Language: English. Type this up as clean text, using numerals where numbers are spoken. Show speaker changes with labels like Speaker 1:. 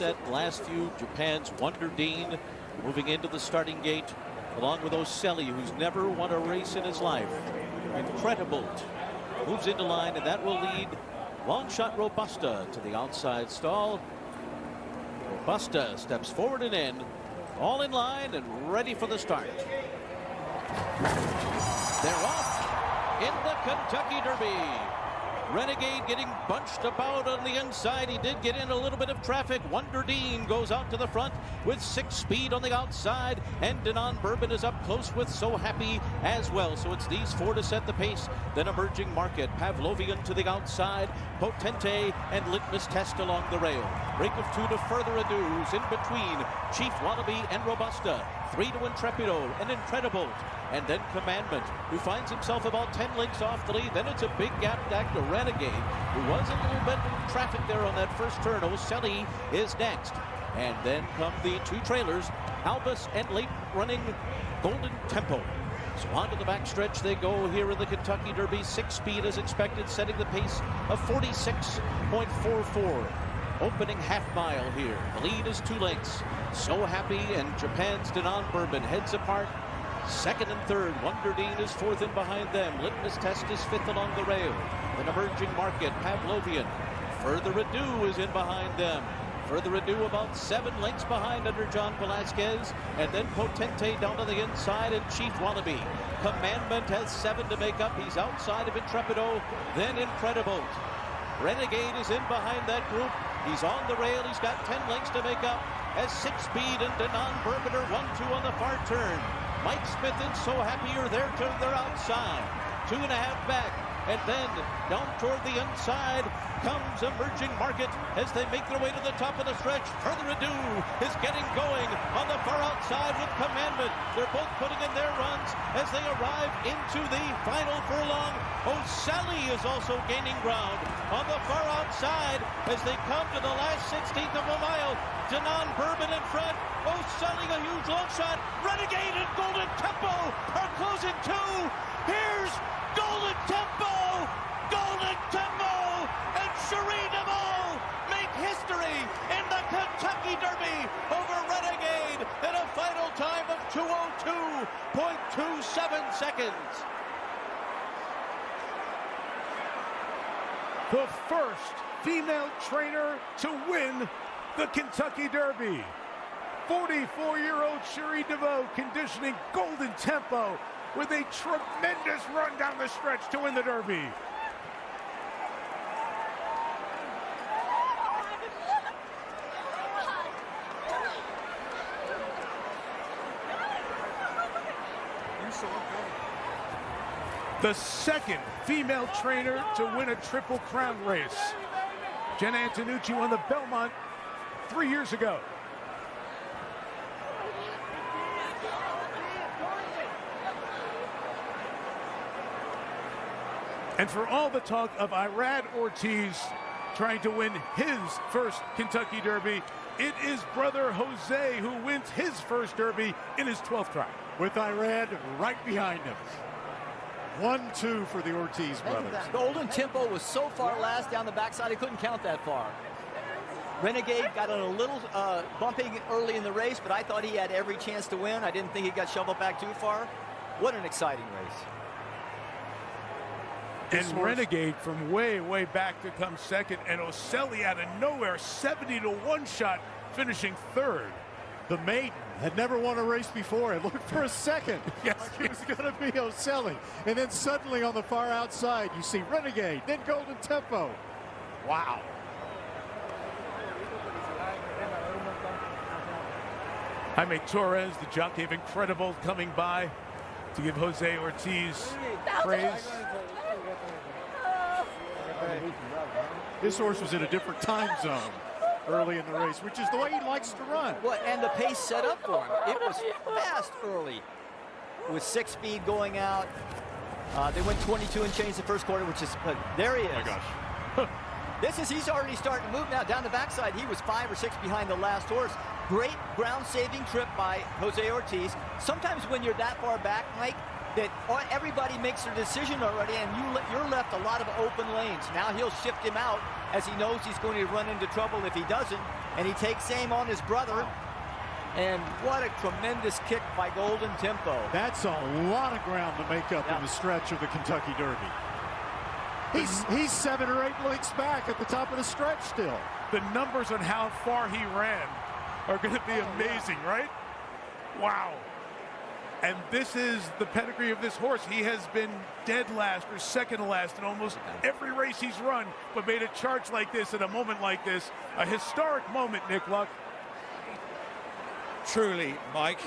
Speaker 1: set. Last few, Japan's Wonder Dean moving into the starting gate, along with Ocelli, who's never won a race in his life. Incredible moves into line, and that will lead Long Shot Robusta to the outside stall. Robusta steps forward and in, all in line and ready for the start. They're off in the Kentucky Derby. Renegade getting bunched about on the inside. He did get in a little bit of traffic. Wonder Dean goes out to the front with 6 speed on the outside, and Denon Bourbon is up close with So Happy as well. So it's these 4 to set the pace. Then Emerging Market, Pavlovian to the outside, Potente and Litmus Test along the rail. Break of 2 to Further Ado's in between Chief Wallaby and Robusta. 3 to Intrepido and Incredible, and then Commandment, who finds himself about 10 lengths off the lead. Then it's a big gap back to Renegade, who was a little bit in traffic there on that first turn. Ocelli is next, and then come the 2 trailers, Albus and late running Golden Tempo. So on to the backstretch they go here in the Kentucky Derby. 6 speed as expected, setting the pace of 46.44. Opening half mile here. The lead is 2 lengths. So Happy and Japan's Denon Bourbon heads apart. Second and third. Wonder Dean is 4th in behind them. Litmus Test is 5th along the rail. Then Emerging Market, Pavlovian. Further Ado is in behind them. Further Ado about 7 lengths behind under John Velasquez. And then Potente down to the inside, and Chief Wallaby. Commandment has 7 to make up. He's outside of Intrepido. Then Incredible. Renegade is in behind that group. He's on the rail. He's got 10 lengths to make up as 6 speed and Denon Bourbon are 1-2 on the far turn. Mike Smith and So Happy are there to their outside. 2.5 back. And then down toward the inside comes Emerging Market as they make their way to the top of the stretch. Further Ado is getting going on the far outside with Commandment. They're both putting in their runs as they arrive into the final furlong. Ocelli is also gaining ground on the far outside as they come to the last 16th of a mile. Denon Bourbon in front. Ocelli a huge long shot. Renegade and Golden Tempo are closing 2. Here's Golden Tempo! Golden Tempo and Cherie DeVaux make history in the Kentucky Derby over Renegade in a final time of 2:02.27 seconds.
Speaker 2: The first female trainer to win the Kentucky Derby. 44-year-old Cherie DeVaux conditioning Golden Tempo with a tremendous run down the stretch to win the Derby. The second female trainer to win a Triple Crown race. Jenna Antonucci won the Belmont 3 years ago. And for all the talk of Irad Ortiz trying to win his first Kentucky Derby, it is brother Jose who wins his first Derby in his 12th try.
Speaker 3: With Irad right behind him. 1-2 for the Ortiz brothers.
Speaker 4: Golden Tempo was so far last down the backside, he couldn't count that far. Renegade got on a little bumping early in the race, but I thought he had every chance to win. I didn't think he got shoveled back too far. What an exciting race.
Speaker 2: And Renegade from way, way back to come second, and Ocelli out of nowhere, 70-1 shot, finishing 3rd.
Speaker 3: The maiden had never won a race before. It looked for a second
Speaker 2: yes,
Speaker 3: like it was going to be Ocelli. And then suddenly on the far outside, you see Renegade, then Golden Tempo. Wow.
Speaker 2: Jaime Torres, the jockey of Incredible, coming by to give Jose Ortiz praise.
Speaker 3: This horse was in a different time zone early in the race, which is the way he likes to run.
Speaker 4: Well, and the pace set up for him. It was fast early with 6 speed going out. They went 22 and change the first quarter, which is, but there he is.
Speaker 2: Oh my gosh.
Speaker 4: He's already starting to move now down the backside. He was 5 or 6 behind the last horse. Great ground-saving trip by Jose Ortiz. Sometimes when you're that far back, Mike, that everybody makes their decision already, and you're left a lot of open lanes. Now he'll shift him out as he knows he's going to run into trouble if he doesn't. and he takes aim on his brother. And what a tremendous kick by Golden Tempo.
Speaker 3: That's a lot of ground to make up in the stretch of the Kentucky Derby. He's 7 or 8 lengths back at the top of the stretch still.
Speaker 2: The numbers on how far he ran are going to be amazing, right? Wow. And this is the pedigree of this horse. He has been dead last or second to last in almost every race he's run, but made a charge like this at a moment like this. A historic moment, Nick Luck.
Speaker 5: Truly, Mike.